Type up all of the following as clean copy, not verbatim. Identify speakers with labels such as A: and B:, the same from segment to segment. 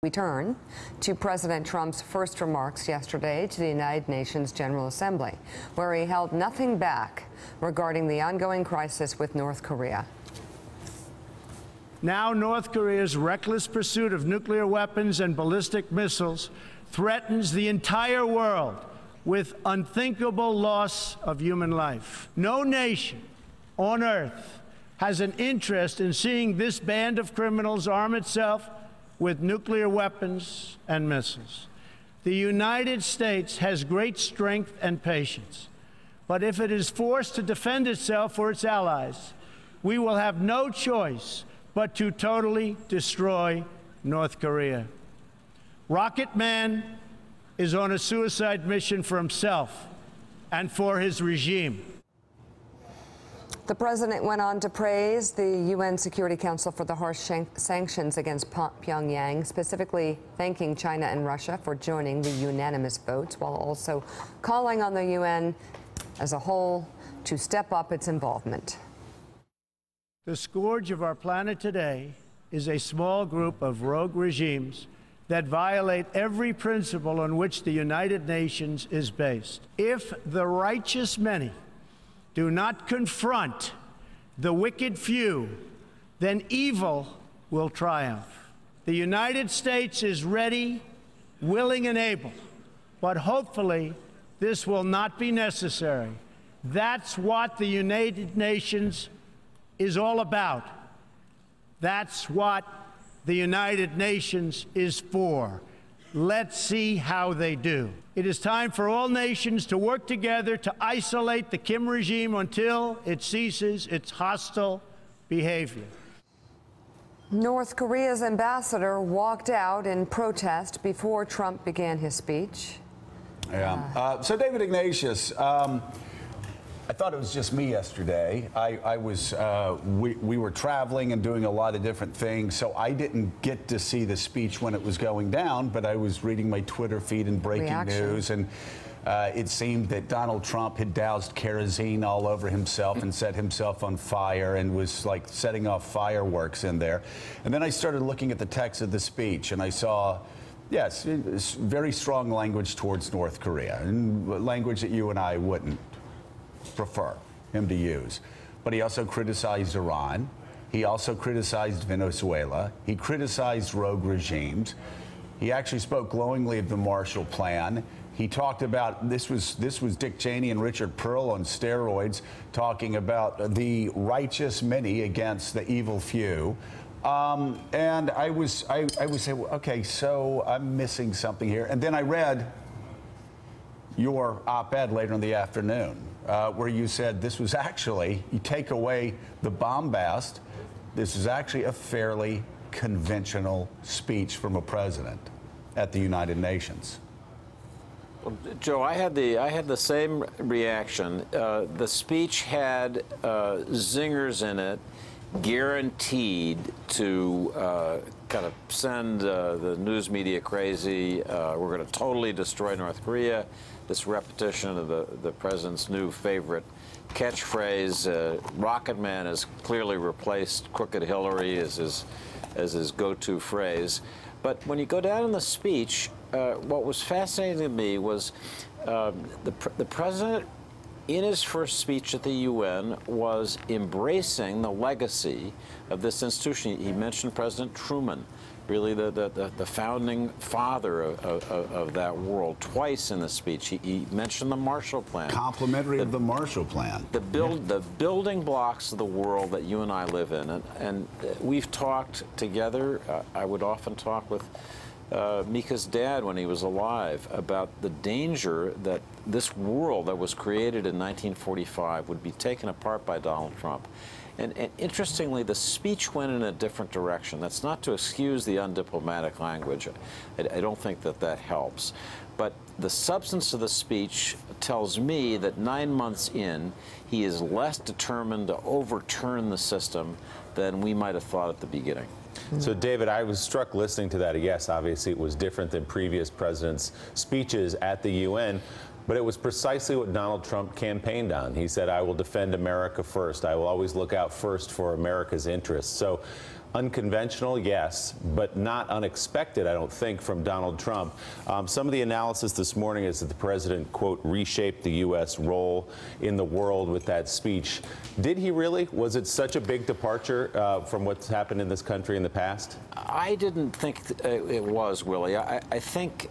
A: We turn to President Trump's first remarks yesterday to the United Nations General Assembly, where he held nothing back regarding the ongoing crisis with North Korea.
B: Now, North Korea's reckless pursuit of nuclear weapons and ballistic missiles threatens the entire world with unthinkable loss of human life. No nation on earth has an interest in seeing this band of criminals arm itself with nuclear weapons and missiles. The United States has great strength and patience, but if it is forced to defend itself or its allies, we will have no choice but to totally destroy North Korea. Rocket Man is on a suicide mission for himself and for his regime.
A: The president went on to praise the UN Security Council for the harsh sanctions against Pyongyang, specifically thanking China and Russia for joining the unanimous votes, while also calling on the UN as a whole to step up its involvement.
B: The scourge of our planet today is a small group of rogue regimes that violate every principle on which the United Nations is based. If the righteous many do not confront the wicked few, then evil will triumph. The United States is ready, willing, and able, but hopefully this will not be necessary. That's what the United Nations is all about. That's what the United Nations is for. Let's see how they do. It is time for all nations to work together to isolate the Kim regime until it ceases its hostile behavior.
A: North Korea's ambassador walked out in protest before Trump began his speech.
C: Yeah. So, David Ignatius, I thought it was just me yesterday. We were traveling and doing a lot of different things, so I didn't get to see the speech when it was going down, but I was reading my Twitter feed and breaking news, and it seemed that Donald Trump had doused kerosene all over himself and set himself on fire and was like setting off fireworks in there. And then I started looking at the text of the speech, and I saw, yes, it's very strong language towards North Korea, and language that you and I wouldn't prefer him to use. But he also criticized Iran. He also criticized Venezuela. He criticized rogue regimes. He actually spoke glowingly of the Marshall Plan. He talked about, this was Dick Cheney and Richard Pearl on steroids, talking about the righteous many against the evil few. And I would say, well, okay, so I'm missing something here. And then I read your op-ed later in the afternoon, where you said this was actually, you take away the bombast, this is actually a fairly conventional speech from a president at the United Nations.
D: Well, Joe, I had the same reaction. The speech had zingers in it, guaranteed to kind of send the news media crazy. We're going to totally destroy North Korea. This repetition of the president's new favorite catchphrase, Rocket Man, has clearly replaced Crooked Hillary as his go-to phrase. But when you go down in the speech, what was fascinating to me was the president, in his first speech at the UN, was embracing the legacy of this institution. He mentioned President Truman, really the founding father of that world, twice in the speech. He mentioned the Marshall Plan.
C: Complimentary of the Marshall Plan.
D: The building blocks of the world that you and I live in. And we've talked together. I would often talk with Mika's dad when he was alive about the danger that this world that was created in 1945 would be taken apart by Donald Trump. And interestingly, the speech went in a different direction. That's not to excuse the undiplomatic language. I don't think that helps. But the substance of the speech tells me that 9 months in, he is less determined to overturn the system than we might have thought at the beginning.
E: So, David, I was struck listening to that. Yes, obviously it was different than previous presidents' speeches at the UN, but it was precisely what Donald Trump campaigned on. He said, I will defend America first. I will always look out first for America's interests. So Unconventional, yes, but not unexpected, I don't think, from Donald Trump. Some of the analysis this morning is that the president, quote, reshaped the U.S. role in the world with that speech. Did he really? Was it such a big departure from what's happened in this country in the past?
D: I didn't think it was, Willie. I think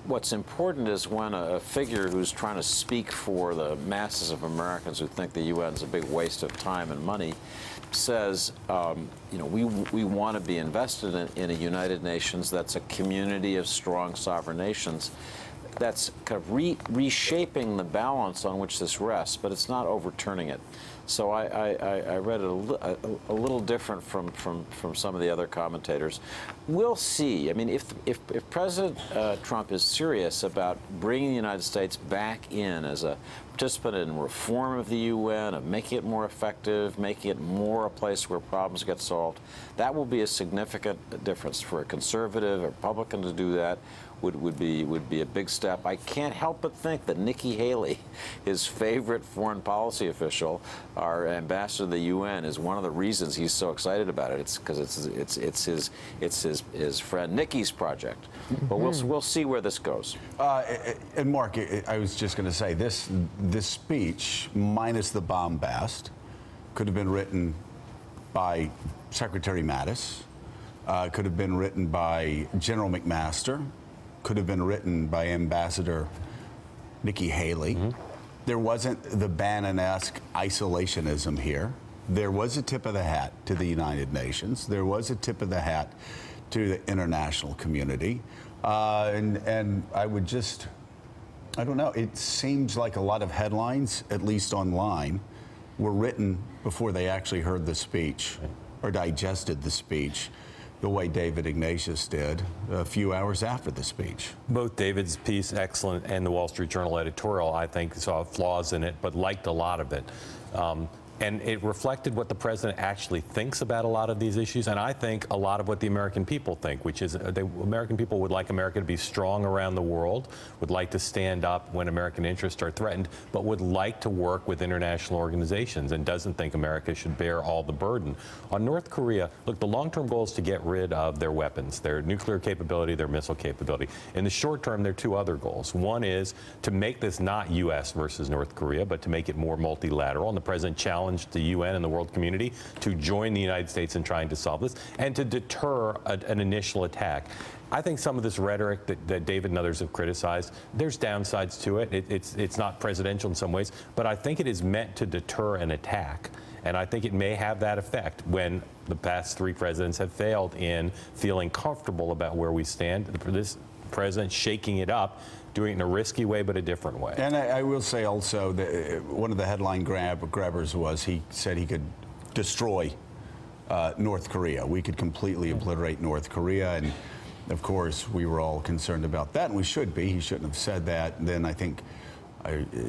D: what's important is when a figure who's trying to speak for the masses of Americans who think the UN is a big waste of time and money says, you know, we want to be invested in a United Nations that's a community of strong sovereign nations. That's kind of reshaping the balance on which this rests, but it's not overturning it. So I read it a little different from some of the other commentators. We'll see. I mean, if President Trump is serious about bringing the United States back in as a participant in reform of the UN, of making it more effective, making it more a place where problems get solved, that will be a significant difference. For a conservative, a Republican to do that would be a big step. I can't help but think that Nikki Haley, his favorite foreign policy official, our ambassador to the UN, is one of the reasons he's so excited about it. It's because it's his friend Nikki's project. But we'll see where this goes.
C: And Mark, I was just going to say this speech, minus the bombast, could have been written by Secretary Mattis, could have been written by General McMaster, could have been written by Ambassador Nikki Haley. There wasn't the Bannon-esque isolationism here. There was a tip of the hat to the United Nations. There was a tip of the hat to the international community. And I would just, I don't know, it seems like a lot of headlines, at least online, were written before they actually heard the speech or digested the speech, the way David Ignatius did a few hours after the speech.
F: Both David's piece, excellent, and the Wall Street Journal editorial, I think, saw flaws in it, but liked a lot of it. And it reflected what the president actually thinks about a lot of these issues, and I think a lot of what the American people think, which is the American people would like America to be strong around the world, would like to stand up when American interests are threatened, but would like to work with international organizations and doesn't think America should bear all the burden. On North Korea, look, the long-term goal is to get rid of their weapons, their nuclear capability, their missile capability. In the short term, there are two other goals. One is to make this not U.S. versus North Korea, but to make it more multilateral, and the president challenged the UN and the world community to join the United States in trying to solve this and to deter an initial attack. I think some of this rhetoric that David and others have criticized, there's downsides to it. It's not presidential in some ways, but I think it is meant to deter an attack. And I think it may have that effect when the past three presidents have failed in feeling comfortable about where we stand. This president shaking it up, doing it in a risky way, but a different way.
C: And I will say also that one of the headline grabbers was he said he could destroy North Korea. We could completely obliterate North Korea. And of course, we were all concerned about that, and we should be. He shouldn't have said that. And then I think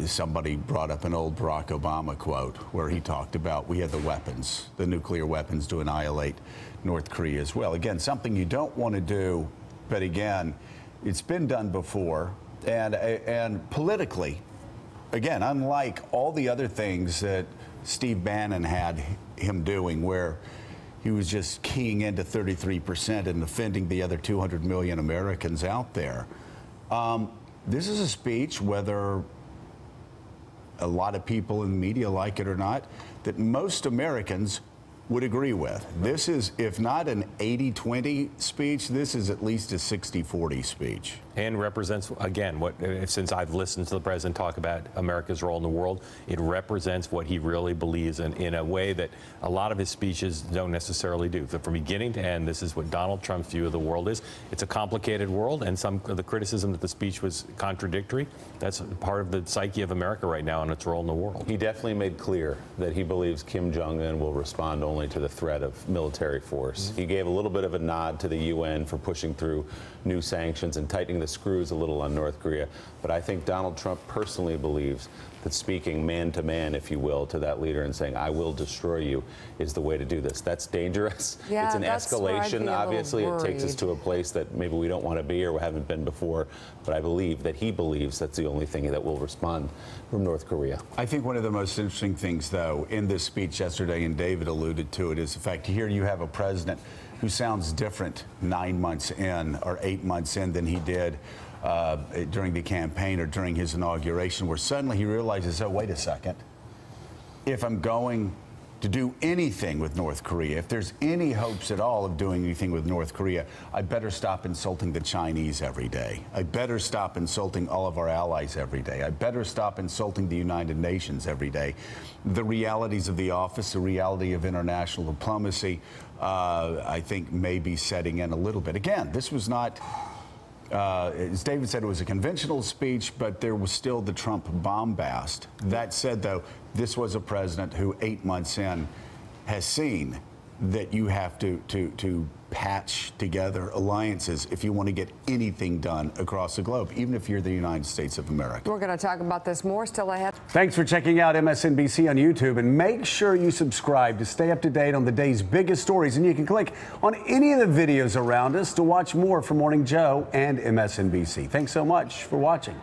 C: somebody brought up an old Barack Obama quote where he talked about we had the weapons, the nuclear weapons to annihilate North Korea as well. Again, something you don't want to do, but again, it's been done before. And politically, again, unlike all the other things that Steve Bannon had him doing, where he was just keying into 33% and offending the other 200 million Americans out there, this is a speech, whether a lot of people in the media like it or not, that most Americans would agree with. This is, if not an 80-20 speech, this is at least a 60-40 speech.
F: And represents, again, what, since I've listened to the president talk about America's role in the world, it represents what he really believes in a way that a lot of his speeches don't necessarily do. So from beginning to end, this is what Donald Trump's view of the world is. It's a complicated world, and some of the criticism that the speech was contradictory, that's part of the psyche of America right now and its role in the world.
E: He definitely made clear that he believes Kim Jong-un will respond only to the threat of military force. He gave a little bit of a nod to the UN for pushing through new sanctions and tightening the screws a little on North Korea. But I think Donald Trump personally believes that speaking man to man, if you will, to that leader and saying, I will destroy you, is the way to do this. That's dangerous.
A: Yeah,
E: it's an
A: that's where I'd
E: escalation.
A: be a
E: Obviously,
A: little
E: it takes us
A: worried.
E: to a place that maybe we don't want to be or haven't been before. But I believe that he believes that's the only thing that will respond from North Korea.
C: I think one of the most interesting things, though, in this speech yesterday, and David alluded alluded to it, is the fact here you have a president who sounds different 9 months in or 8 months in than he did during the campaign or during his inauguration, where suddenly he realizes, oh, wait a second, if I'm going to do anything with North Korea, if there's any hopes at all of doing anything with North Korea, I better stop insulting the Chinese every day. I better stop insulting all of our allies every day. I better stop insulting the United Nations every day. The realities of the office, the reality of international diplomacy, I think may be setting in a little bit. Again, this was not, as David said, it was a conventional speech, but there was still the Trump bombast. That said, though, this was a president who 8 months in has seen that you have to patch together alliances if you want to get anything done across the globe, even if you're the United States of America.
A: We're going to talk about this more still ahead.
C: Thanks for checking out MSNBC on YouTube, and make sure you subscribe to stay up to date on the day's biggest stories. And you can click on any of the videos around us to watch more from Morning Joe and MSNBC. Thanks so much for watching.